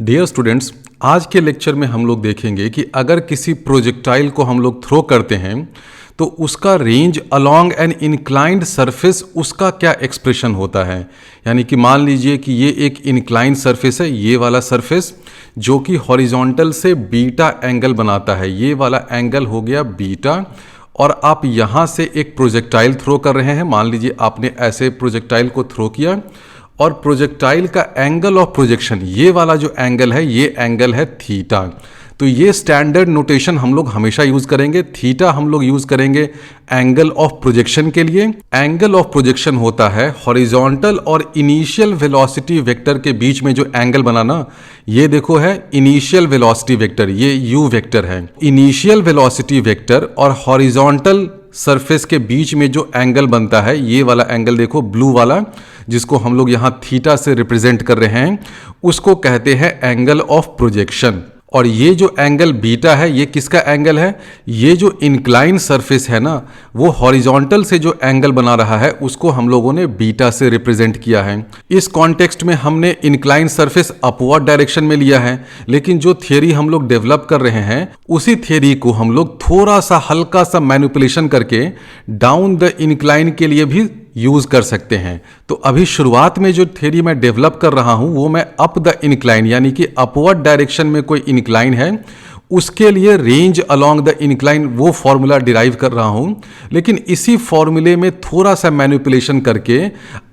Dear students, आज के lecture में हम लोग देखेंगे कि अगर किसी प्रोजेक्टाइल को हम लोग थ्रो करते हैं तो उसका range along an inclined surface उसका क्या एक्सप्रेशन होता है। यानी कि मान लीजिए कि ये एक इंक्लाइंड सरफेस है, ये वाला सरफेस जो कि हॉरिजॉन्टल से बीटा एंगल बनाता है, ये वाला एंगल हो गया बीटा। और आप यहाँ से एक प्रोजेक्टाइल थ्रो कर रहे हैं। मान लीजिए आपने ऐसे प्रोजेक्टाइल को थ्रो किया और प्रोजेक्टाइल का एंगल ऑफ प्रोजेक्शन, ये वाला जो एंगल है ये एंगल है थीटा। तो ये स्टैंडर्ड नोटेशन हम लोग हमेशा यूज करेंगे। थीटा हम लोग यूज करेंगे एंगल ऑफ प्रोजेक्शन के लिए। एंगल ऑफ प्रोजेक्शन होता है हॉरिजॉन्टल और इनिशियल वेलोसिटी वेक्टर के बीच में जो एंगल बनाना, ये देखो है इनिशियल वेलोसिटी वेक्टर, ये यू वेक्टर है। इनिशियल वेलोसिटी वेक्टर और हॉरिजॉन्टल सरफेस के बीच में जो एंगल बनता है, ये वाला एंगल देखो ब्लू वाला, जिसको हम लोग यहाँ थीटा से रिप्रेजेंट कर रहे हैं, उसको कहते हैं एंगल ऑफ प्रोजेक्शन। और ये जो एंगल बीटा है ये किसका एंगल है? ये जो इंक्लाइन सरफेस है ना, वो हॉरिजॉन्टल से जो एंगल बना रहा है उसको हम लोगों ने बीटा से रिप्रेजेंट किया है। इस कॉन्टेक्स्ट में हमने इंक्लाइन सरफेस अपवर्ड डायरेक्शन में लिया है, लेकिन जो थियरी हम लोग डेवलप कर रहे हैं उसी थियरी को हम लोग थोड़ा सा हल्का सा मैनिपुलेशन करके डाउन द इंक्लाइन के लिए भी यूज कर सकते हैं। तो अभी शुरुआत में जो थ्योरी मैं डेवलप कर रहा हूं वो मैं अप द इंक्लाइन यानी कि अपवर्ड डायरेक्शन में कोई इंक्लाइन है उसके लिए रेंज अलोंग द इंक्लाइन वो फॉर्मूला डिराइव कर रहा हूं। लेकिन इसी फॉर्मूले में थोड़ा सा मैनिपुलेशन करके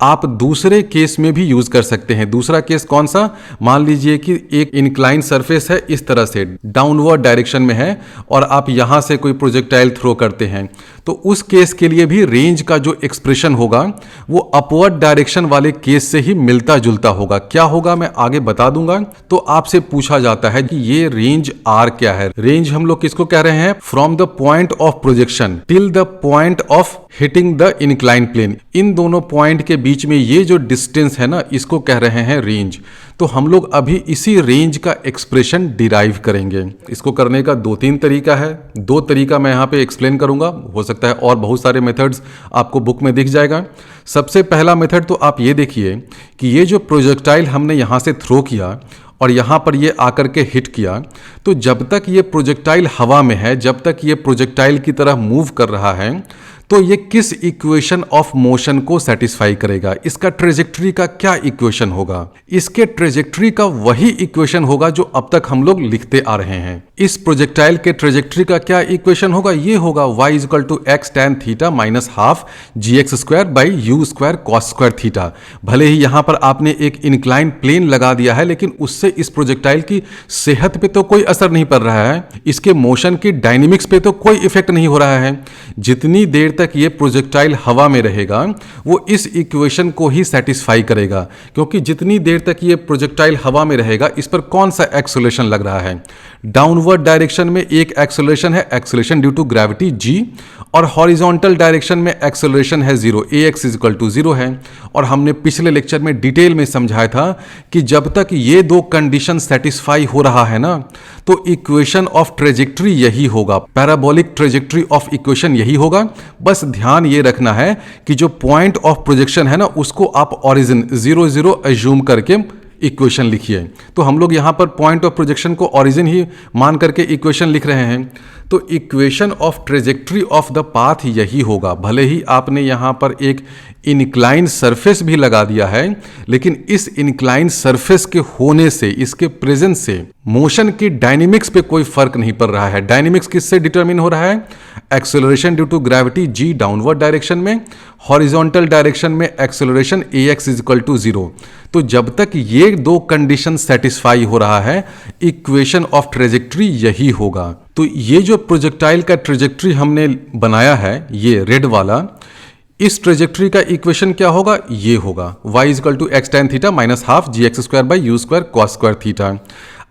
आप दूसरे केस में भी यूज कर सकते हैं। दूसरा केस कौन सा? मान लीजिए कि एक इंक्लाइन सरफेस है, इस तरह से डाउनवर्ड डायरेक्शन में है और आप यहां से कोई प्रोजेक्टाइल थ्रो करते हैं, तो उस केस के लिए भी रेंज का जो एक्सप्रेशन होगा वो अपवर्ड डायरेक्शन वाले केस से ही मिलता जुलता होगा। क्या होगा मैं आगे बता दूंगा। तो आपसे पूछा जाता है कि ये रेंज आर क्या है? रेंज हम लोग किसको कह रहे हैं? From the point of projection till the point of hitting the incline plane. इन दोनों पॉइंट के बीच में ये जो डिस्टेंस है ना, इसको कह रहे हैं रेंज। तो हम लोग अभी इसी रेंज का एक्सप्रेशन डिराइव करेंगे। इसको करने का दो तीन तरीका है, दो तरीका मैं यहाँ पे एक्सप्लेन करूंगा, हो सकता है और बहुत सारे मेथड्स आपको बुक में दिख जाएगा। सबसे पहला मेथड तो आप ये देखिए कि ये जो प्रोजेक्टाइल हमने यहाँ से थ्रो किया और यहाँ पर ये आकर के हिट किया, तो जब तक ये प्रोजेक्टाइल हवा में है, जब तक ये प्रोजेक्टाइल की तरह मूव कर रहा है, तो ये किस इक्वेशन ऑफ मोशन को सेटिस्फाई करेगा? इसका ट्रेजेक्ट्री का क्या इक्वेशन होगा? इसके ट्रेजेक्ट्री का वही इक्वेशन होगा जो अब तक हम लोग लिखते आ रहे हैं। इस प्रोजेक्टाइल के ट्रेजेक्ट्री का क्या इक्वेशन होगा? ये होगा y = x tan theta minus half gx² by u² cos² theta. भले ही यहाँ पर आपने एक इंक्लाइन प्लेन लगा दिया है, लेकिन उससे इस प्रोजेक्टाइल की सेहत पे तो कोई असर नहीं पड़ रहा है, इसके मोशन की डायनेमिक्स पे तो कोई इफेक्ट नहीं हो रहा है। जितनी देर तक ये प्रोजेक्टाइल हवा में रहेगा वो इस इक्वेशन को ही सेटिस्फाई करेगा, क्योंकि जितनी देर तक ये प्रोजेक्टाइल हवा में रहेगा इस पर कौन सा एक्सेलरेशन लग रहा है? डाउनवर्ड डायरेक्शन में एक एक्सेलरेशन है, acceleration due to gravity g, और हॉरिजॉन्टल डायरेक्शन में एक्सेलरेशन है 0, ax = 0 है। और हमने पिछले लेक्चर में डिटेल में समझाया था कि जब तक ये दो कंडीशन सेटिस्फाई हो रहा है ना, तो इक्वेशन ऑफ ट्रेजेक्ट्री यही होगा, पैराबोलिक ट्रेजेक्ट्री ऑफ इक्वेशन यही होगा। बस ध्यान ये रखना है कि जो पॉइंट ऑफ प्रोजेक्शन है ना, उसको आप ओरिजिन 0 0 एज्यूम करके इक्वेशन लिखिए। तो हम लोग यहाँ पर पॉइंट ऑफ प्रोजेक्शन को ओरिजिन ही मान करके इक्वेशन लिख रहे हैं। तो equation of trajectory of the path यही होगा। भले ही आपने यहाँ पर एक इंक्लाइन सरफेस भी लगा दिया है, लेकिन इस इंक्लाइन सरफेस के होने से, इसके प्रेजेंस से मोशन की डायनेमिक्स पे कोई फर्क नहीं पड़ रहा है। डायनेमिक्स किससे डिटरमिन हो रहा है? Acceleration due to gravity g downward direction में, हॉरिजॉन्टल डायरेक्शन में एक्सेलरेशन ax = 0। तो जब तक ये दो कंडीशन सेटिस्फाई हो रहा है, इक्वेशन ऑफ ट्रेजेक्ट्री यही होगा। तो ये जो प्रोजेक्टाइल का ट्रेजेक्ट्री हमने बनाया है, ये रेड वाला, इस ट्रेजेक्ट्री का इक्वेशन क्या होगा? ये होगा y = x tan theta minus half gx² by u² cos² theta.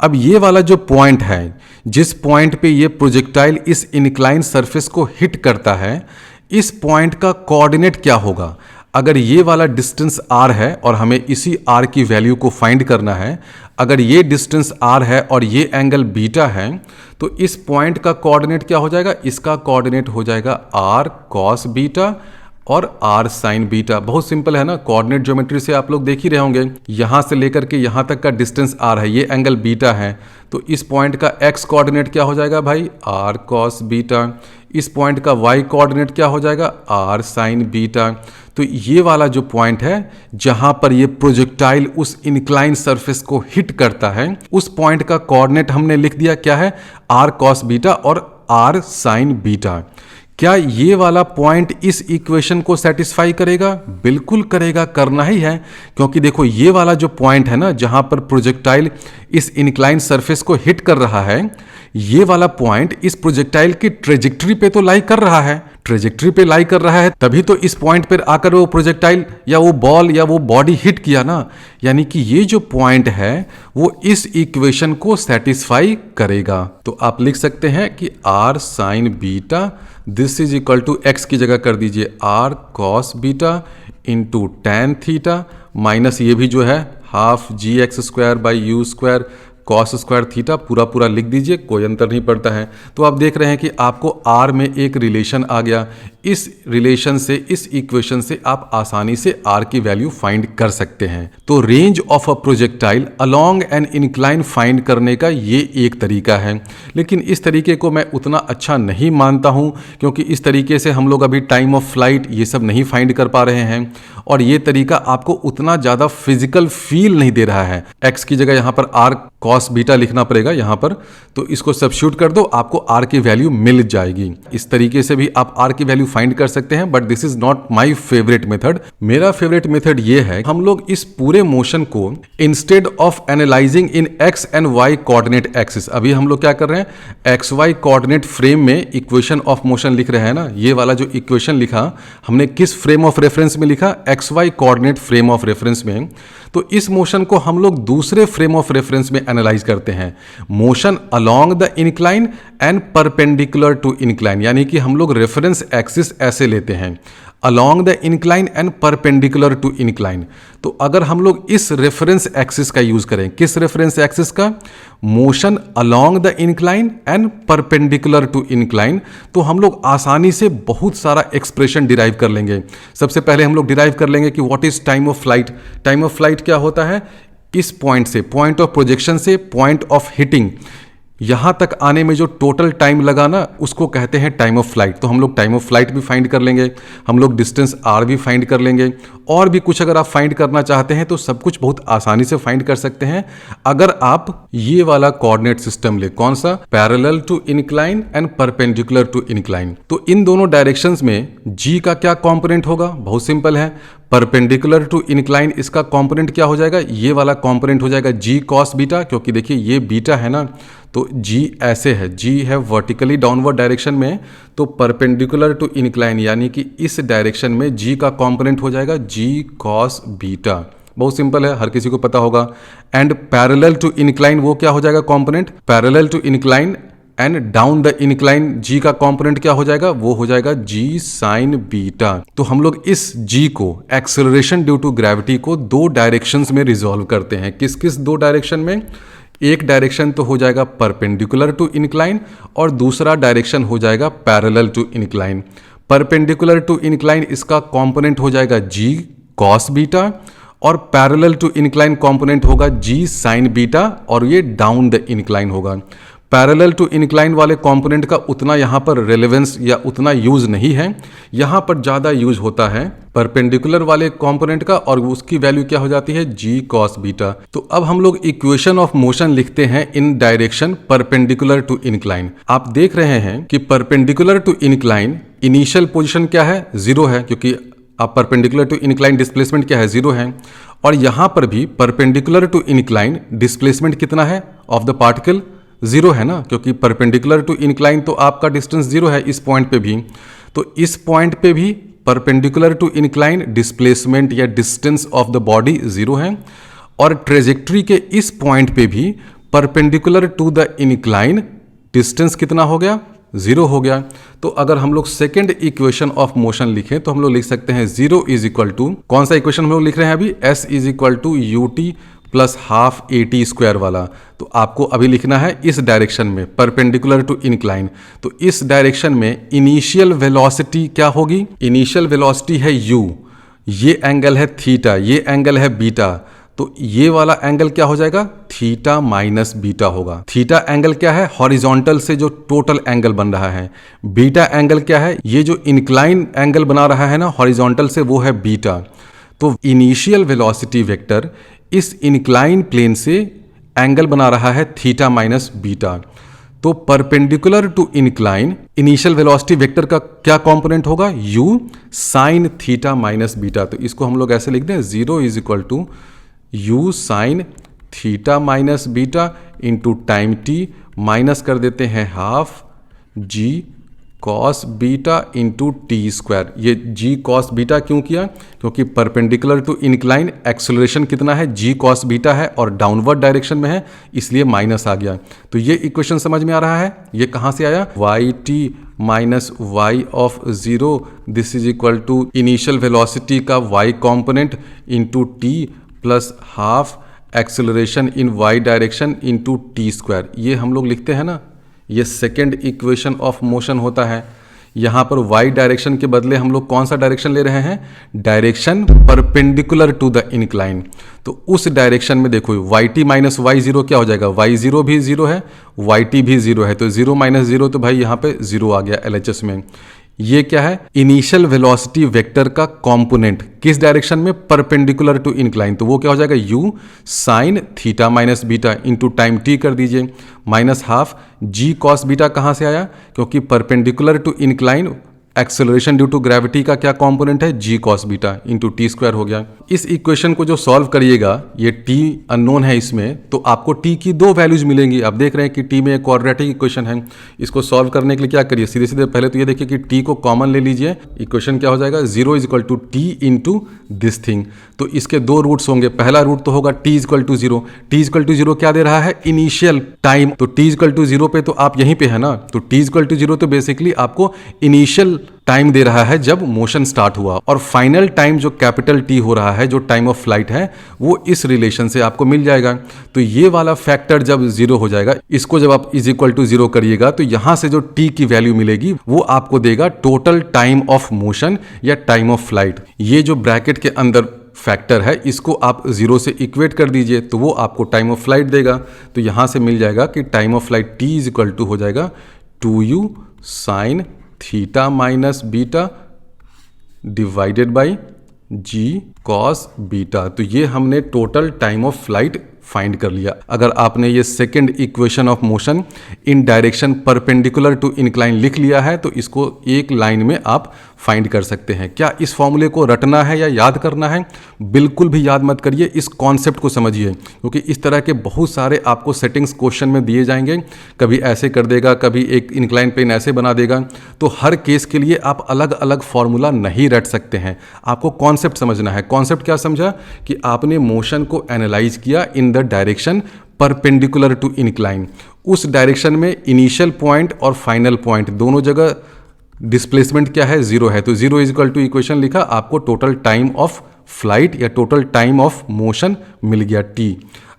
अब ये वाला जो पॉइंट है, जिस पॉइंट पे ये प्रोजेक्टाइल इस इंक्लाइन सरफेस को हिट करता है, इस पॉइंट का कोऑर्डिनेट क्या होगा? अगर ये वाला डिस्टेंस r है और हमें इसी r की वैल्यू को फाइंड करना है, अगर ये डिस्टेंस r है और ये एंगल बीटा है, तो इस पॉइंट का कोऑर्डिनेट क्या हो जाएगा? इसका कोऑर्डिनेट हो जाएगा r cos बीटा और आर साइन बीटा। बहुत सिंपल है ना, कोऑर्डिनेट ज्योमेट्री से आप लोग देख ही रहे होंगे, यहां से लेकर के यहां तक का डिस्टेंस आर है, ये एंगल बीटा है, तो इस पॉइंट का एक्स कोऑर्डिनेट क्या हो जाएगा भाई, आर कॉस बीटा। इस पॉइंट का वाई कोऑर्डिनेट क्या हो जाएगा, आर साइन बीटा। तो ये वाला जो पॉइंट है जहां पर ये प्रोजेक्टाइल उस इंक्लाइन सरफेस को हिट करता है, उस पॉइंट का कोऑर्डिनेट हमने लिख दिया क्या है, आर कॉस बीटा और आर साइन बीटा। क्या ये वाला पॉइंट इस इक्वेशन को सेटिस्फाई करेगा? बिल्कुल करेगा, करना ही है, क्योंकि देखो ये वाला जो पॉइंट है ना जहां पर प्रोजेक्टाइल इस इंक्लाइन सरफेस को हिट कर रहा है, ये वाला पॉइंट इस प्रोजेक्टाइल की ट्रेजेक्टरी पे तो लाई कर रहा है, ट्रेजेक्टरी पे लाई कर रहा है, तभी तो इस पॉइंट पर आकर वो प्रोजेक्टाइल या वो बॉल या वो बॉडी हिट किया ना। यानी कि ये जो पॉइंट है वो इस इक्वेशन को सेटिस्फाई करेगा। तो आप लिख सकते हैं कि R sine beta this is equal to x की जगह कर दीजिए R cos beta into tan theta minus ये भी जो है half g x square by u square cos square theta, पूरा पूरा लिख दीजिए, कोई अंतर नहीं पड़ता है। तो आप देख रहे हैं कि आपको आर में एक रिलेशन आ गया, इस रिलेशन से, इस इक्वेशन से आप आसानी से आर की वैल्यू फाइंड कर सकते हैं। तो range of a projectile along an incline find करने का ये एक तरीका है, लेकिन इस तरीके को मैं उतना अच्छा नहीं मानता हूं, क्योंकि इस तरीके से हम लोग अभी टाइम ऑफ फ्लाइट ये सब नहीं फाइंड कर पा रहे हैं, और ये तरीका आपको उतना ज़्यादा फिजिकल फील नहीं दे रहा है। एक्स की जगह यहाँ पर आर कॉस बीटा लिखना पड़ेगा यहाँ पर, तो इसको सब्स्टिट्यूट कर दो, आपको आर की वैल्यू मिल जाएगी। इस तरीके से भी आप आर की वैल्यू फाइंड कर सकते हैं, but this is not my favourite method. मेरा फेवरेट मेथड ये है, हम लोग इस पूरे मोशन को instead of analysing in x and y coordinate axis, अभी हम लोग क्या कर रहे हैं, एक्स वाई कोऑर्डिनेट फ्रेम में इक्वेशन ऑफ मोशन लिख रहे हैं ना। ये वाला जो इक्वेशन लिखा हमने किस फ्रेम ऑफ रेफरेंस में लिखा, x y coordinate frame of reference में। तो इस मोशन को हम लोग दूसरे फ्रेम ऑफ रेफरेंस में एनालाइज करते हैं, motion along the incline and perpendicular to incline, यानी कि हम लोग रेफरेंस एक्सिस ऐसे लेते हैं, along the incline and perpendicular to incline. तो अगर हम लोग इस रेफरेंस एक्सिस का यूज करें, किस रेफरेंस एक्सिस का, motion along the incline and perpendicular to incline, तो हम लोग आसानी से बहुत सारा एक्सप्रेशन डिराइव कर लेंगे। सबसे पहले हम लोग डिराइव कर लेंगे कि what is time of flight. Time of flight क्या होता है, इस पॉइंट से, पॉइंट ऑफ प्रोजेक्शन से पॉइंट ऑफ हिटिंग, यहां तक आने में जो टोटल टाइम लगा ना, उसको कहते हैं टाइम ऑफ फ्लाइट। तो हम लोग टाइम ऑफ फ्लाइट भी फाइंड कर लेंगे, हम लोग डिस्टेंस आर भी फाइंड कर लेंगे, और भी कुछ अगर आप फाइंड करना चाहते हैं तो सब कुछ बहुत आसानी से फाइंड कर सकते हैं अगर आप ये वाला कोऑर्डिनेट सिस्टम ले। कौन सा, parallel to incline and perpendicular to incline. तो इन दोनों डायरेक्शंस में जी का क्या कॉम्पोनेंट होगा, बहुत सिंपल है, परपेंडिकुलर टू इंक्लाइन इसका कंपोनेंट क्या हो जाएगा, ये वाला कंपोनेंट हो जाएगा जी कॉस बीटा, क्योंकि देखिए ये बीटा है ना, तो जी ऐसे है, जी है वर्टिकली डाउनवर्ड डायरेक्शन में, तो परपेंडिकुलर टू इंक्लाइन यानी कि इस डायरेक्शन में जी का कंपोनेंट हो जाएगा जी कॉस बीटा। बहुत सिंपल है, हर किसी को पता होगा। एंड पैरेलल टू इंक्लाइन वो क्या हो जाएगा component, parallel to incline and down the incline g का कंपोनेंट क्या हो जाएगा, वो हो जाएगा जी साइन बीटा। तो हम लोग इस जी को, एक्सेलरेशन ड्यू टू ग्रेविटी को, दो डायरेक्शंस में रिजॉल्व करते हैं। किस किस दो डायरेक्शन में, एक डायरेक्शन तो हो जाएगा परपेंडिकुलर टू इंक्लाइन और दूसरा डायरेक्शन हो जाएगा parallel to incline. Perpendicular to incline इसका कंपोनेंट हो जाएगा जी कॉस बीटा और पैरेलल टू इंक्लाइन कंपोनेंट होगा जी साइन बीटा, और ये डाउन द इंक्लाइन होगा। पैरेलल टू इंक्लाइन वाले कंपोनेंट का उतना यहाँ पर रेलेवेंस या उतना यूज नहीं है, यहाँ पर ज़्यादा यूज होता है परपेंडिकुलर वाले कंपोनेंट का, और उसकी वैल्यू क्या हो जाती है, जी कॉस बीटा। तो अब हम लोग इक्वेशन ऑफ मोशन लिखते हैं in direction perpendicular to incline. आप देख रहे हैं कि perpendicular to incline initial position क्या है, जीरो है, क्योंकि आप परपेंडिकुलर टू इंक्लाइन डिस्प्लेसमेंट क्या है, जीरो है। और यहाँ पर भी परपेंडिकुलर टू इंक्लाइन डिस्प्लेसमेंट कितना है ऑफ द पार्टिकल, जीरो है ना, क्योंकि परपेंडिकुलर टू इंक्लाइन तो आपका डिस्टेंस जीरो है इस पॉइंट पे भी। तो इस पॉइंट पे भी परपेंडिकुलर टू इंक्लाइन डिस्प्लेसमेंट या distance of the body zero है, और ट्रेजेक्ट्री के इस पॉइंट पे भी perpendicular to the incline distance कितना हो गया, जीरो हो गया। तो अगर हम लोग सेकेंड इक्वेशन ऑफ मोशन लिखें तो हम लोग लिख सकते हैं जीरो इज इक्वल टू, कौन सा इक्वेशन हम लोग लिख रहे हैं अभी, s is equal to u t plus half a t square वाला, तो आपको अभी लिखना है इस डायरेक्शन में परपेंडिकुलर टू इंक्लाइन। तो इस डायरेक्शन में इनिशियल वेलोसिटी क्या होगी? इनिशियल वेलोसिटी है u, ये एंगल है थीटा, ये एंगल है बीटा, तो ये वाला एंगल क्या हो जाएगा? थीटा माइनस बीटा होगा। थीटा एंगल क्या है? हॉरिजॉन्टल से जो टोटल एंगल बन रहा है। बीटा एंगल क्या है? ये जो इंक्लाइन एंगल बना रहा है ना हॉरिजॉन्टल से, वो है बीटा। तो इनिशियल वेलोसिटी वेक्टर इस इंक्लाइन प्लेन से एंगल बना रहा है थीटा माइनस बीटा। तो perpendicular to incline initial velocity vector का क्या कंपोनेंट होगा? u sine theta minus beta. तो इसको हम लोग ऐसे लिख दें, 0 is equal to u sine theta minus beta into time t, minus कर देते हैं half g cos beta into t square. ये g कॉस बीटा क्यों किया? क्योंकि परपेंडिकुलर टू इंक्लाइन एक्सेलरेशन कितना है? g कॉस बीटा है और डाउनवर्ड डायरेक्शन में है, इसलिए माइनस आ गया। तो ये इक्वेशन समझ में आ रहा है? ये कहाँ से आया? Y t minus y of 0 this is equal to initial velocity का y component into t plus half acceleration in y direction into t square. ये हम लोग लिखते हैं ना, ये सेकेंड इक्वेशन ऑफ मोशन होता है। यहाँ पर y डायरेक्शन के बदले हम लोग कौन सा डायरेक्शन ले रहे हैं? Direction perpendicular to the incline. तो उस डायरेक्शन में देखो y t minus y zero क्या हो जाएगा? वाई जीरो भी जीरो है, वाई टी भी जीरो है, तो जीरो माइनस जीरो, तो भाई यहाँ पे जीरो आ गया LHS में। ये क्या है? इनिशियल वेलोसिटी वेक्टर का कंपोनेंट किस डायरेक्शन में? Perpendicular to incline. तो वो क्या हो जाएगा? u sine theta minus beta into time t कर दीजिए, minus half g cos beta. कहाँ से आया? क्योंकि perpendicular to incline acceleration due to gravity का क्या कंपोनेंट है? g cos beta into t square हो गया। इस इक्वेशन को जो सॉल्व करिएगा, ये t अननोन है इसमें, तो आपको t की दो वैल्यूज मिलेंगी। आप देख रहे हैं कि t में एक क्वाड्रेटिक इक्वेशन है। इसको सॉल्व करने के लिए क्या करिए? सीधे सीधे पहले तो ये देखिए कि t को कॉमन ले लीजिए। इक्वेशन क्या हो जाएगा? 0 is equal to t into this thing. तो इसके दो रूट्स होंगे। पहला रूट तो होगा t is equal to 0। t is equal to 0 क्या दे रहा है? Initial time. तो t इज इक्वल टू 0 पे तो आप यहीं पे है ना, तो t इज इक्वल टू 0 तो बेसिकली आपको इनिशियल टाइम दे रहा है जब मोशन स्टार्ट हुआ, और फाइनल टाइम जो कैपिटल T हो रहा है, जो टाइम ऑफ फ्लाइट है, वो इस रिलेशन से आपको मिल जाएगा। तो ये वाला फैक्टर जब 0 हो जाएगा, इसको जब आप इज इक्वल टू 0 करिएगा, तो यहां से जो T की वैल्यू मिलेगी वो आपको देगा टोटल टाइम ऑफ मोशन या टाइम ऑफ फ्लाइट। ये जो ब्रैकेट के अंदर फैक्टर है, इसको आप 0 से इक्वेट कर दीजिए, तो वो आपको टाइम ऑफ फ्लाइट देगा। तो यहां से मिल जाएगा कि time of flight T is equal to हो जाएगा 2u sine theta minus beta divided by g cos beta. तो ये हमने total time of flight find कर लिया। अगर आपने ये second equation of motion in direction perpendicular to incline लिख लिया है, तो इसको एक लाइन में आप फाइंड कर सकते हैं। क्या इस फॉर्मूले को रटना है या याद करना है? बिल्कुल भी याद मत करिए, इस कॉन्सेप्ट को समझिए, क्योंकि इस तरह के बहुत सारे आपको सेटिंग्स क्वेश्चन में दिए जाएंगे। कभी ऐसे कर देगा, कभी एक इंक्लाइन प्लेन ऐसे बना देगा, तो हर केस के लिए आप अलग अलग फॉर्मूला नहीं रट सकते हैं। आपको कॉन्सेप्ट समझना है। कॉन्सेप्ट क्या समझा? कि आपने मोशन को एनालाइज किया in the direction perpendicular to incline. उस डायरेक्शन में इनिशियल पॉइंट और फाइनल पॉइंट दोनों जगह डिस्प्लेसमेंट क्या है? 0 है। तो 0 इज इक्वल टू इक्वेशन लिखा, आपको टोटल टाइम ऑफ फ्लाइट या टोटल टाइम ऑफ मोशन मिल गया t।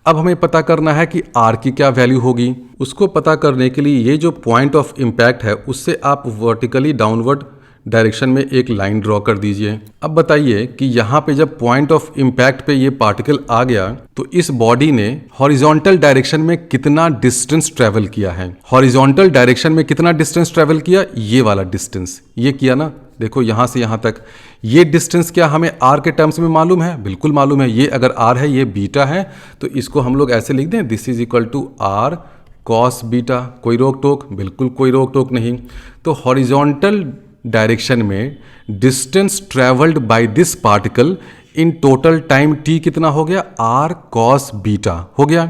अब हमें पता करना है कि r की क्या वैल्यू होगी। उसको पता करने के लिए ये जो पॉइंट ऑफ इम्पैक्ट है, उससे आप वर्टिकली डाउनवर्ड डायरेक्शन में एक लाइन ड्रॉ कर दीजिए। अब बताइए कि यहाँ पे जब पॉइंट ऑफ इम्पैक्ट पे ये पार्टिकल आ गया, तो इस बॉडी ने हॉरिजॉन्टल डायरेक्शन में कितना डिस्टेंस ट्रेवल किया है? हॉरिजॉन्टल डायरेक्शन में कितना डिस्टेंस ट्रेवल किया? ये वाला डिस्टेंस, ये किया ना, देखो यहाँ से यहाँ तक। ये डिस्टेंस क्या हमें r के टर्म्स में मालूम है? बिल्कुल मालूम है। ये अगर r है, ये बीटा है, तो इसको हम लोग ऐसे लिख दें, this is equal to r cos beta. कोई रोक टोक? बिल्कुल कोई रोक टोक नहीं। तो हॉरिजॉन्टल डायरेक्शन में distance travelled by this particle in total time t कितना हो गया? r cos बीटा हो गया।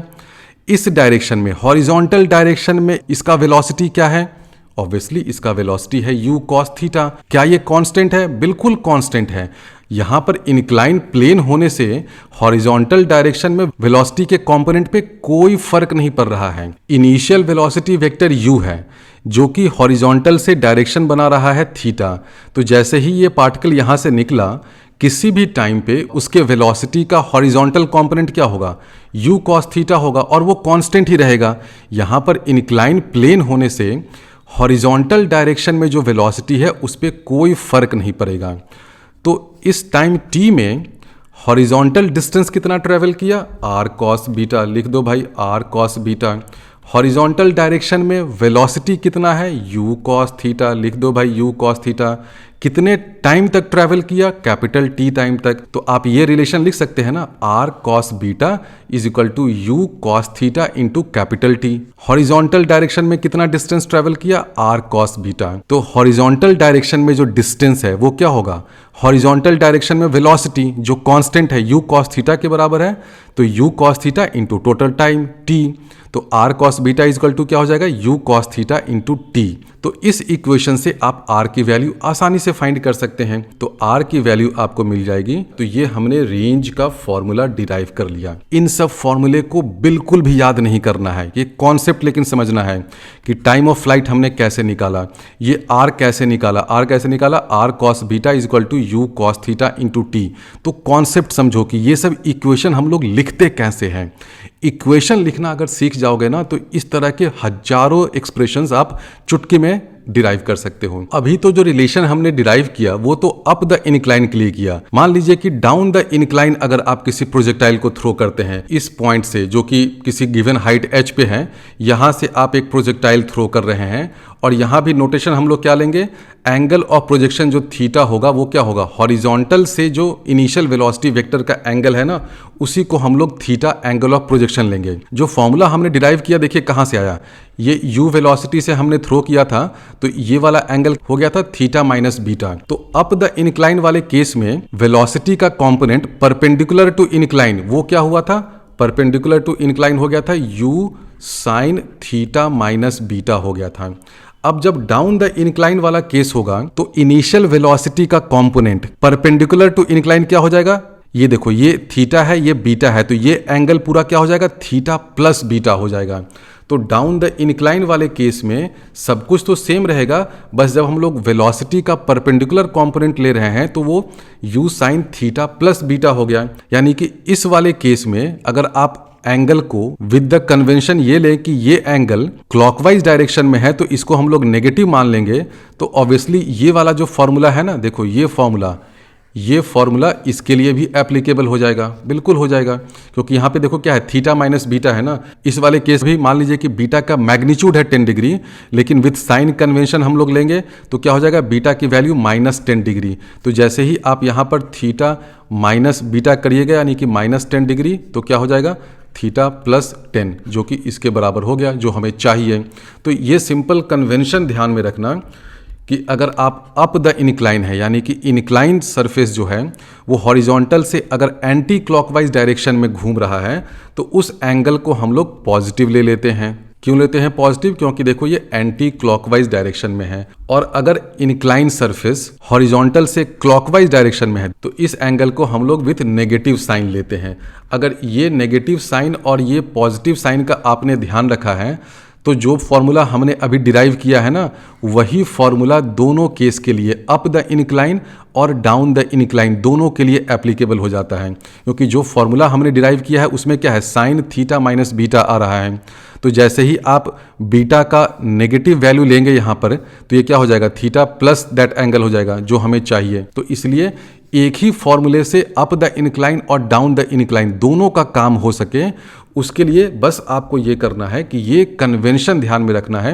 इस डायरेक्शन में, हॉरिजॉन्टल डायरेक्शन में इसका वेलोसिटी क्या है? ऑब्वियसली इसका वेलोसिटी है u cos थीटा। क्या ये कांस्टेंट है? बिल्कुल कांस्टेंट है। यहां पर इंक्लाइन प्लेन होने से हॉरिजॉन्टल डायरेक्शन में वेलोसिटी के कंपोनेंट पे कोई फर्क नहीं पड़ रहा है। इनिशियल वेलोसिटी वेक्टर u है, जो कि हॉरिजॉन्टल से डायरेक्शन बना रहा है थीटा। तो जैसे ही ये पार्टिकल यहां से निकला, किसी भी टाइम पे उसके वेलोसिटी का हॉरिजॉन्टल कंपोनेंट क्या होगा? u cos थीटा होगा और वो कांस्टेंट ही रहेगा। यहाँ पर इंक्लाइन प्लेन होने से हॉरिजॉन्टल डायरेक्शन में जो वेलोसिटी है उस पर कोई फर्क नहीं पड़ेगा। तो इस टाइम t में हॉरिजॉन्टल डिस्टेंस कितना ट्रेवल किया, r cos बीटा, लिख दो भाई r cos beta. Horizontal direction में वेलोसिटी कितना है, u cos थीटा, लिख दो भाई u cos थीटा। कितने टाइम तक ट्रैवल किया, कैपिटल T टाइम तक। तो आप ये रिलेशन लिख सकते हैं ना, r cos beta is equal to u cos theta into capital T। Horizontal direction में कितना डिस्टेंस ट्रैवल किया, r cos बीटा। तो हॉरिजॉन्टल डायरेक्शन में जो डिस्टेंस है वो क्या होगा, हॉरिजॉन्टल डायरेक्शन में वेलोसिटी जो कांस्टेंट है u cos थीटा के बराबर है, तो u cos theta into total time t। तो r cos beta is equal to क्या हो जाएगा, u cos theta into t। तो इस इक्वेशन से आप r की वैल्यू आसानी से फाइंड कर सकते हैं। तो r की वैल्यू आपको मिल जाएगी। तो ये हमने रेंज का फॉर्मूला डिराइव कर लिया। इन सब फॉर्मूले को बिल्कुल भी याद नहीं करना है, ये कॉन्सेप्ट लेकिन समझना है कि टाइम ऑफ फ्लाइट हमने कैसे निकाला, ये r कैसे निकाला, r कैसे निकाला, r cos beta is equal to u cos theta into t। तो कॉन्सेप्ट समझो कि ये सब इक्वेशन हम लोग लिखते कैसे हैं। इक्वेशन लिखना अगर सीख जाओगे ना तो इस तरह के हजारों एक्सप्रेशंस आप चुटकी में डिराइव कर सकते हो। अभी तो जो रिलेशन हमने डिराइव किया वो तो अप द इनक्लाइन के लिए किया। मान लीजिए कि डाउन द इनक्लाइन अगर आप किसी प्रोजेक्टाइल को थ्रो करते हैं इस पॉइंट से जो कि किसी गिवन हाइट h पे है, यहां से आप एक प्रोजेक्टाइल थ्रो कर रहे हैं और यहां भी नोटेशन हम लोग क्या लेंगे, एंगल ऑफ प्रोजेक्शन जो थीटा होगा वो क्या होगा, हॉरिजॉन्टल से जो इनिशियल वेलोसिटी वेक्टर का एंगल है ना उसी को हम लोग थीटा एंगल ऑफ प्रोजेक्शन लेंगे। जो फॉर्मूला हमने डिराइव किया देखिए कहां से आया, ये u वेलोसिटी से हमने थ्रो किया था तो ये वाला एंगल हो गया था थीटा माइनस बीटा। तो अप द इनक्लाइन वाले केस में वेलोसिटी का कंपोनेंट परपेंडिकुलर टू इनक्लाइन वो क्या हुआ था, परपेंडिकुलर टू इनक्लाइन हो गया था u sine theta minus beta हो गया था। अब जब डाउन द इनक्लाइन वाला केस होगा तो इनिशियल वेलोसिटी का कंपोनेंट परपेंडिकुलर टू इनक्लाइन क्या हो जाएगा, ये देखो ये थीटा है ये बीटा है, तो ये एंगल पूरा क्या हो जाएगा, थीटा प्लस बीटा हो जाएगा। तो डाउन द इनक्लाइन वाले केस में सब कुछ तो सेम रहेगा, बस जब हम लोग वेलोसिटी का परपेंडिकुलर कंपोनेंट ले रहे हैं तो वो u sine theta plus beta हो गया। यानी कि इस वाले केस में अगर आप एंगल को विद द कन्वेंशन ये लें कि ये एंगल क्लॉकवाइज डायरेक्शन में है तो इसको हम लोग नेगेटिव मान लेंगे, तो ऑब्वियसली ये वाला जो फॉर्मूला है ना, देखो ये फॉर्मूला इसके लिए भी एप्लीकेबल हो जाएगा, बिल्कुल हो जाएगा, क्योंकि यहाँ पे देखो क्या है, थीटा माइनस बीटा है ना। इस वाले केस भी मान लीजिए कि बीटा का मैग्नीट्यूड है 10 डिग्री, लेकिन विथ साइन कन्वेंशन हम लोग लेंगे तो क्या हो जाएगा, बीटा की वैल्यू माइनस 10 डिग्री। तो जैसे ही आप यहाँ पर थीटा माइनस बीटा करिएगा यानी कि माइनस 10 डिग्री, तो क्या हो जाएगा, थीटा प्लस 10 जो कि इसके बराबर हो गया जो हमें चाहिए। तो ये सिंपल कन्वेंशन ध्यान में रखना कि अगर आप अप द इनक्लाइन है यानी कि इनक्लाइन सरफेस जो है वो हॉरिजॉन्टल से अगर एंटी क्लॉकवाइज डायरेक्शन में घूम रहा है तो उस एंगल को हम लोग पॉजिटिव ले लेते हैं। क्यों लेते हैं पॉजिटिव, क्योंकि देखो ये एंटी क्लॉकवाइज डायरेक्शन में है। और अगर इनक्लाइन सरफेस हॉरिजॉन्टल से क्लॉकवाइज डायरेक्शन में है तो इस एंगल को हम लोग विथ नेगेटिव साइन लेते हैं। अगर ये नेगेटिव साइन और ये पॉजिटिव साइन का आपने ध्यान रखा है तो जो फॉर्मूला हमने अभी डिराइव किया है ना, वही फॉर्मूला दोनों केस के लिए अप द इनक्लाइन और डाउन द इनक्लाइन दोनों के लिए एप्लीकेबल हो जाता है। क्योंकि जो फॉर्मूला हमने डिराइव किया है उसमें क्या है, साइन थीटा माइनस बीटा आ रहा है। तो जैसे ही आप बीटा का नेगेटिव वैल्यू लेंगे यहाँ पर तो ये क्या हो जाएगा, थीटा प्लस दैट एंगल हो जाएगा जो हमें चाहिए। तो इसलिए एक ही फॉर्मूले से अप द इनक्लाइन और डाउन द इनक्लाइन दोनों का काम हो सके, उसके लिए बस आपको ये करना है कि ये कन्वेंशन ध्यान में रखना है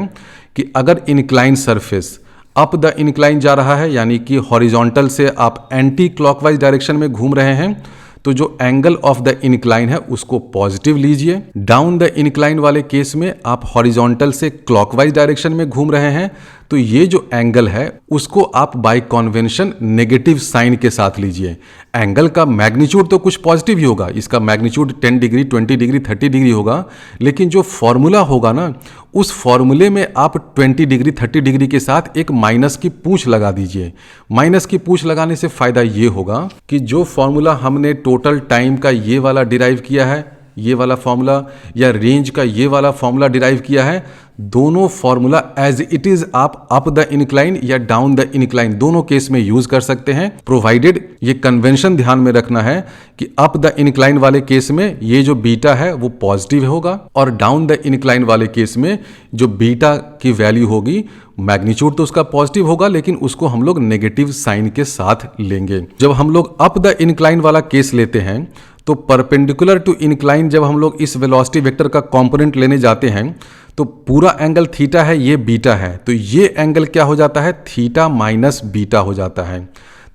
कि अगर incline surface up the incline जा रहा है यानी कि हॉरिजॉन्टल से आप एंटी क्लॉकवाइज डायरेक्शन में घूम रहे हैं तो जो एंगल ऑफ द इनक्लाइन है उसको पॉजिटिव लीजिए। डाउन द इनक्लाइन वाले केस में आप हॉरिजॉन्टल से क्लॉकवाइज डायरेक्शन में घूम रहे हैं तो ये जो एंगल है उसको आप बाय कन्वेंशन नेगेटिव साइन के साथ लीजिए। एंगल का मैग्नीट्यूड तो कुछ पॉजिटिव ही होगा, इसका मैग्नीट्यूड 10 डिग्री 20 डिग्री 30 डिग्री होगा, लेकिन जो फॉर्मूला होगा ना उस फॉर्मूले में आप 20 डिग्री 30 डिग्री के साथ एक माइनस की पूंछ लगा दीजिए। माइनस की पूंछ लगाने से फायदा ये होगा कि जो फॉर्मूला हमने टोटल टाइम का ये वाला डिराइव किया है, ये वाला फॉर्मूला या रेंज का ये वाला फॉर्मूला डिराइव किया है, दोनों फॉर्मूला एज इट इज आप अप द इंक्लाइन या डाउन द इंक्लाइन दोनों केस में यूज कर सकते हैं, प्रोवाइडेड ये कन्वेंशन ध्यान में रखना है कि अप द इंक्लाइन वाले केस में ये जो बीटा है वो पॉजिटिव होगा और डाउन द इंक्लाइन वाले केस में जो बीटा की वैल्यू होगी मैग्नीट्यूड तो उसका पॉजिटिव होगा लेकिन उसको हम लोग नेगेटिव साइन के साथ लेंगे। जब हम लोग अप द इंक्लाइन वाला केस लेते हैं तो परपेंडिकुलर टू इंक्लाइन जब हम लोग इस वेलोसिटी वेक्टर का कंपोनेंट लेने जाते हैं तो पूरा एंगल थीटा है, ये बीटा है, तो ये एंगल क्या हो जाता है, थीटा माइनस बीटा हो जाता है।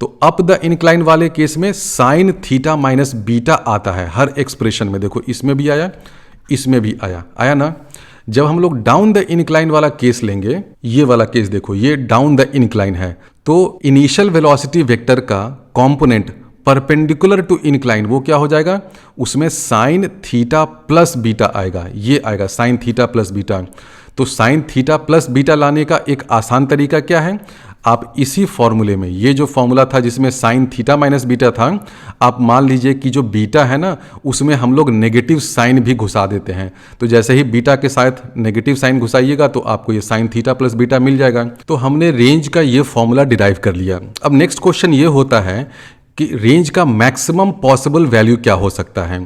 तो अप द इंक्लाइन वाले केस में साइन थीटा माइनस बीटा आता है हर एक्सप्रेशन में। देखो इसमें भी आया, इसमें भी आया ना। जब हम लोग डाउन द इंक्लाइन वाला केस लेंगे, ये वाला केस देखो, ये डाउन द इंक्लाइन है, तो इनिशियल वेलोसिटी वेक्टर का कंपोनेंट परपेंडिकुलर टू इंक्लाइन वो क्या हो जाएगा, उसमें साइन थीटा प्लस बीटा आएगा, ये आएगा साइन थीटा प्लस बीटा। तो साइन थीटा प्लस बीटा लाने का एक आसान तरीका क्या है, आप इसी फॉर्मूले में, ये जो फॉर्मूला था जिसमें साइन थीटा माइनस बीटा था, आप मान लीजिए कि जो बीटा है ना उसमें हम लोग नेगेटिव साइन भी घुसा देते हैं। तो जैसे ही बीटा के साथ नेगेटिव साइन घुसाइएगा तो आपको ये साइन थीटा प्लस बीटा मिल जाएगा। तो हमने रेंज का ये फॉर्मूला डिराइव कर लिया। अब नेक्स्ट क्वेश्चन ये होता है कि रेंज का मैक्सिमम पॉसिबल वैल्यू क्या हो सकता है।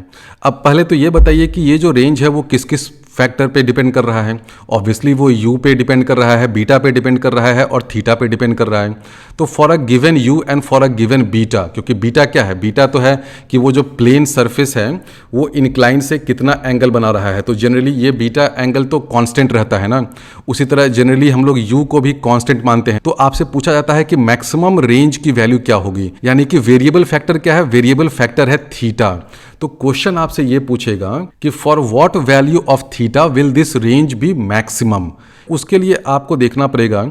अब पहले तो ये बताइए कि ये जो रेंज है वो किस किस फैक्टर पे डिपेंड कर रहा है। ऑब्वियसली वो u पे डिपेंड कर रहा है, बीटा पे डिपेंड कर रहा है और थीटा पे डिपेंड कर रहा है। तो for a given u and for a given beta, क्योंकि बीटा क्या है, बीटा तो है कि वो जो प्लेन सरफेस है वो इंक्लाइन से कितना एंगल बना रहा है। तो जनरली ये बीटा एंगल तो कांस्टेंट रहता है ना, उसी तरह जनरली हम लोग u को भी कांस्टेंट मानते हैं। तो आपसे पूछा जाता है कि मैक्सिमम रेंज की वैल्यू क्या होगी, यानी कि वेरिएबल फैक्टर क्या है, वेरिएबल फैक्टर है थीटा। तो क्वेश्चन आपसे ये पूछेगा कि for what value of theta will this range be maximum. उसके लिए आपको देखना पड़ेगा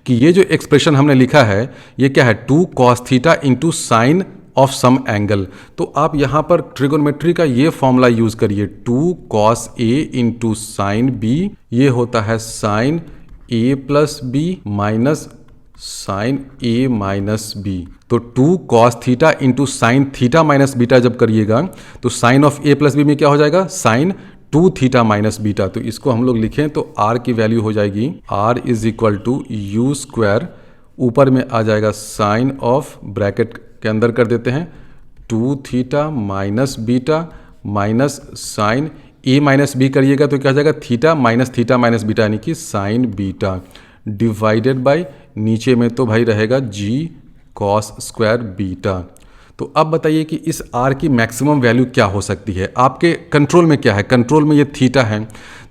कि ये जो एक्सप्रेशन हमने लिखा है ये क्या है, 2 cos theta into sine of sum angle. तो आप यहाँ पर ट्रिगोनोमेट्री का ये फॉर्मूला यूज करिए, 2 cos a इंटू साइन b, ये होता है sine a plus b minus sine a minus b। तो 2 cos theta into sine theta minus beta जब करिएगा तो sine of a plus b में क्या हो जाएगा, साइन 2 थीटा माइनस बीटा। तो इसको हम लोग लिखें तो r की वैल्यू हो जाएगी r is equal to u square, ऊपर में आ जाएगा साइन ऑफ, ब्रैकेट के अंदर कर देते हैं 2 theta minus beta minus sine a minus b करिएगा तो क्या हो जाएगा, थीटा माइनस बीटा यानी कि साइन बीटा, डिवाइडेड बाय नीचे में तो भाई रहेगा g cos स्क्वायर बीटा। तो अब बताइए कि इस r की मैक्सिमम वैल्यू क्या हो सकती है। आपके कंट्रोल में क्या है, कंट्रोल में ये थीटा है,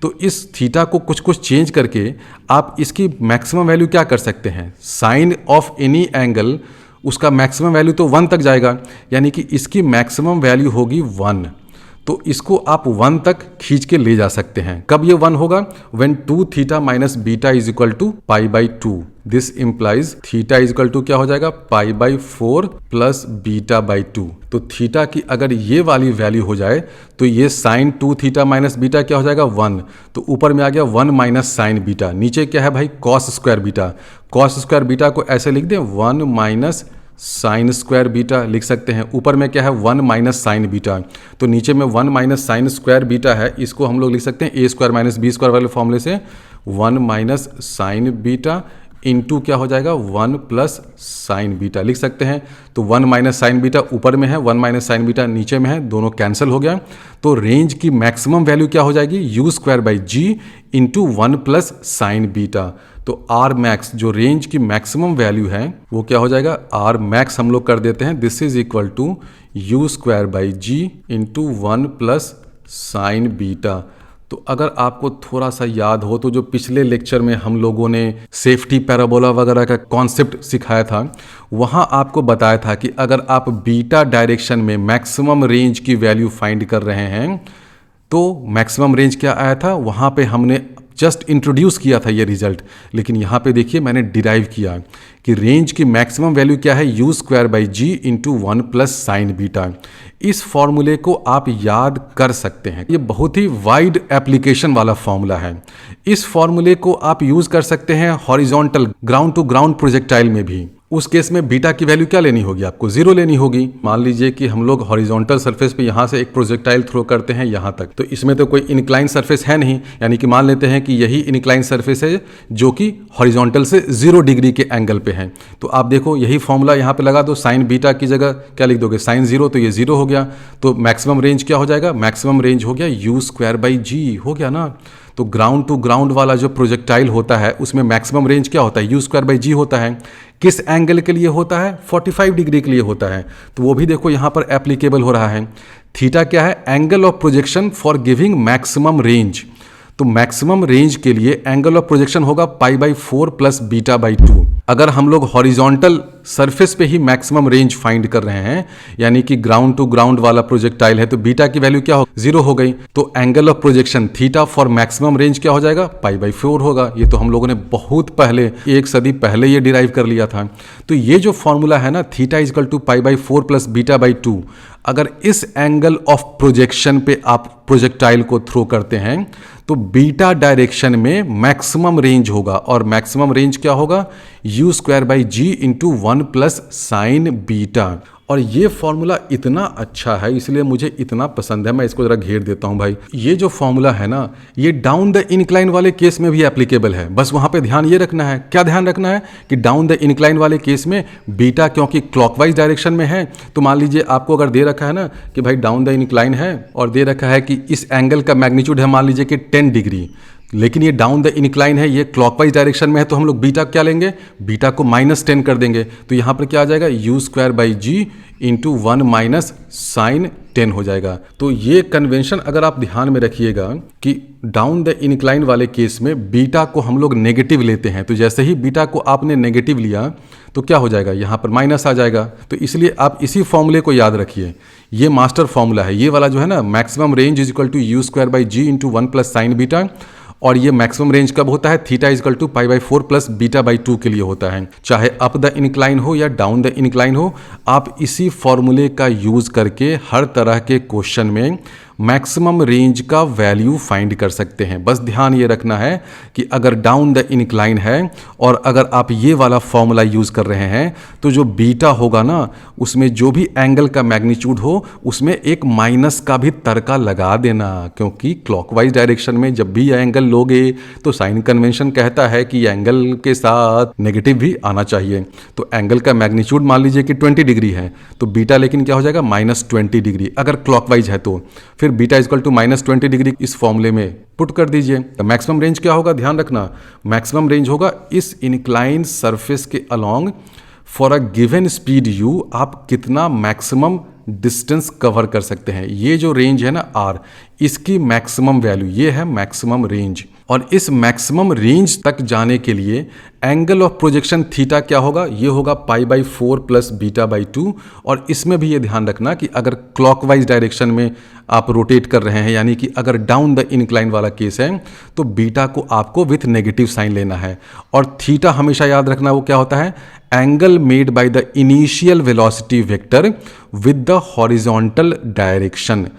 तो इस थीटा को कुछ कुछ चेंज करके आप इसकी मैक्सिमम वैल्यू क्या कर सकते हैं, साइन ऑफ एनी एंगल उसका मैक्सिमम वैल्यू तो 1 तक जाएगा, यानी कि इसकी मैक्सिमम वैल्यू होगी 1। तो इसको आप 1 तक खींच के ले जा सकते हैं। कब ये 1 होगा, when 2 theta minus beta is equal to pi by 2। This implies theta is equal to क्या हो जाएगा, pi by 4 plus beta by 2। तो थीटा की अगर ये वाली वैल्यू हो जाए तो ये साइन 2 थीटा माइनस बीटा क्या हो जाएगा, 1। तो ऊपर में आ गया 1 माइनस साइन बीटा, नीचे क्या है भाई, cos square beta. Cos square beta को ऐसे लिख दें 1 माइनस साइन स्क्वायर बीटा लिख सकते हैं, ऊपर में क्या है 1 माइनस साइन बीटा। तो नीचे में 1 माइनस साइन स्क्वायर बीटा है, इसको हम लोग लिख सकते हैं ए स्क्वायर माइनस बी स्क्वायर वाले फॉर्मूले से 1 माइनस साइन बीटा इंटू क्या हो जाएगा 1 प्लस साइन बीटा लिख सकते हैं। तो 1 माइनस साइन बीटा ऊपर में है, 1 माइनस साइन बीटा नीचे में है, दोनों कैंसिल हो गया। तो रेंज की मैक्सिमम वैल्यू क्या हो जाएगी, u square by g into 1 plus sine beta. तो आर मैक्स जो रेंज की मैक्सिमम वैल्यू है वो क्या हो जाएगा, आर मैक्स हम लोग कर देते हैं, this is equal to u square by g into 1 plus sine beta. तो अगर आपको थोड़ा सा याद हो तो जो पिछले लेक्चर में हम लोगों ने सेफ्टी पैराबोला वगैरह का कॉन्सेप्ट सिखाया था, वहाँ आपको बताया था कि अगर आप बीटा डायरेक्शन में मैक्सिमम रेंज की वैल्यू फाइंड कर रहे हैं तो मैक्सिमम रेंज क्या आया था, वहाँ पे हमने जस्ट इंट्रोड्यूस किया था ये रिजल्ट, लेकिन यहाँ पे देखिए मैंने डिराइव किया कि रेंज की मैक्सिमम वैल्यू क्या है, u square by g into 1 plus sine beta. इस फॉर्मूले को आप याद कर सकते हैं, ये बहुत ही वाइड एप्लीकेशन वाला फॉर्मूला है। इस फॉर्मूले को आप यूज कर सकते हैं horizontal ground to ground projectile में भी, उस केस में बीटा की वैल्यू क्या लेनी होगी, आपको 0 लेनी होगी। मान लीजिए कि हम लोग हॉरिजॉन्टल सरफेस पे यहाँ से एक प्रोजेक्टाइल थ्रो करते हैं यहाँ तक, तो इसमें तो कोई इंक्लाइन सरफेस है नहीं, यानी कि मान लेते हैं कि यही इंक्लाइन सरफेस है जो कि हॉरिजॉन्टल से 0 डिग्री के एंगल पे है। तो आप देखो यही फॉर्मूला यहाँ पे लगा दो, साइन बीटा की जगह क्या लिख दोगे, साइन 0, तो ये 0 हो गया। तो मैक्सिमम रेंज क्या हो जाएगा, मैक्सिमम रेंज हो गया u²/g हो गया ना। तो ग्राउंड टू ग्राउंड वाला जो प्रोजेक्टाइल होता है उसमें मैक्सिमम रेंज क्या होता है, u²/g होता है। किस एंगल के लिए होता है, 45 डिग्री के लिए होता है। तो वो भी देखो यहाँ पर एप्लीकेबल हो रहा है। थीटा क्या है, angle of projection for giving maximum range. तो मैक्सिमम रेंज के लिए एंगल ऑफ प्रोजेक्शन होगा π/4 + β/2। अगर हम लोग हॉरिजॉन्टल सरफेस पे ही मैक्सिमम रेंज फाइंड कर रहे हैं, यानी कि ग्राउंड टू ग्राउंड वाला प्रोजेक्टाइल है, तो बीटा की वैल्यू क्या हो, 0 हो गई। तो angle of projection theta for maximum range क्या हो जाएगा, π/4 होगा। ये तो हम लोगों ने बहुत पहले, 1 सदी पहले ये डिराइव कर लिया था। तो ये जो फॉर्मूला है ना, थीटा = π/4 + β/2, अगर इस एंगल ऑफ प्रोजेक्शन पे आप प्रोजेक्टाइल को थ्रो करते हैं तो बीटा डायरेक्शन में मैक्सिमम रेंज होगा, और मैक्सिमम रेंज क्या होगा, u²/g × 1 + sin बीटा। और ये फॉर्मूला इतना अच्छा है, इसलिए मुझे इतना पसंद है, मैं इसको जरा घेर देता हूं भाई। ये जो फॉर्मूला है ना, ये डाउन द इनक्लाइन वाले केस में भी एप्लीकेबल है। बस वहां पे ध्यान ये रखना है, क्या ध्यान रखना है कि डाउन द इनक्लाइन वाले केस में बीटा क्योंकि क्लॉकवाइज डायरेक्शन में है, तो मान लीजिए आपको अगर दे रखा है ना कि भाई डाउन द इनक्लाइन है और दे रखा है कि इस एंगल का मैग्नीट्यूड है मान लीजिए कि 10 डिग्री, लेकिन ये डाउन द इनक्लाइन है, ये क्लॉकवाइज डायरेक्शन में है, तो हम लोग बीटा क्या लेंगे, बीटा को -10 कर देंगे। तो यहाँ पर क्या आ जाएगा, u²/g × 1 - sin 10 हो जाएगा। तो ये कन्वेंशन अगर आप ध्यान में रखिएगा कि डाउन द इनक्लाइन वाले केस में बीटा को हम लोग नेगेटिव लेते हैं, तो जैसे ही बीटा को आपने नेगेटिव लिया तो क्या हो जाएगा, यहाँ पर माइनस आ जाएगा। तो इसलिए आप इसी फॉर्मूले को याद रखिए, ये मास्टर फॉर्मूला है, ये वाला जो है ना, maximum range = u²/g × 1 + sin beta. और ये मैक्सिमम रेंज कब होता है, थीटा = π/4 + β/2 के लिए होता है। चाहे अप द इनक्लाइन हो या डाउन द इनक्लाइन हो, आप इसी फॉर्मूले का यूज करके हर तरह के क्वेश्चन में मैक्सिमम रेंज का वैल्यू फाइंड कर सकते हैं। बस ध्यान ये रखना है कि अगर डाउन द इनक्लाइन है और अगर आप ये वाला फॉर्मूला यूज कर रहे हैं, तो जो बीटा होगा ना, उसमें जो भी एंगल का मैग्नीट्यूड हो उसमें एक माइनस का भी तड़का लगा देना, क्योंकि क्लॉकवाइज डायरेक्शन में जब भी एंगल लोगे तो साइन कन्वेंशन कहता है कि एंगल के साथ नेगेटिव भी आना चाहिए। तो एंगल का मैग्नीट्यूड मान लीजिए कि 20 डिग्री है, तो बीटा लेकिन क्या हो जाएगा, -20 डिग्री अगर क्लॉकवाइज है तो। फिर बीटा = -20 डिग्री इस फॉर्मूले में पुट कर दीजिए। तो मैक्सिमम रेंज क्या होगा, ध्यान रखना, मैक्सिमम रेंज होगा इस इनक्लाइन सरफेस के along for a given speed u, आप कितना मैक्सिमम डिस्टेंस कवर कर सकते हैं। ये जो रेंज है ना r, इसकी मैक्सिमम वैल्यू ये है मैक्सिमम रेंज। और इस मैक्सिमम रेंज तक जाने के लिए एंगल ऑफ प्रोजेक्शन थीटा क्या होगा, ये होगा π/4 + β/2। और इसमें भी ये ध्यान रखना कि अगर क्लॉकवाइज डायरेक्शन में आप रोटेट कर रहे हैं, यानी कि अगर डाउन द इनक्लाइन वाला केस है, तो बीटा को आपको विथ नेगेटिव साइन लेना है। और थीटा हमेशा याद रखना वो क्या होता है, angle made by the initial velocity vector with the horizontal direction.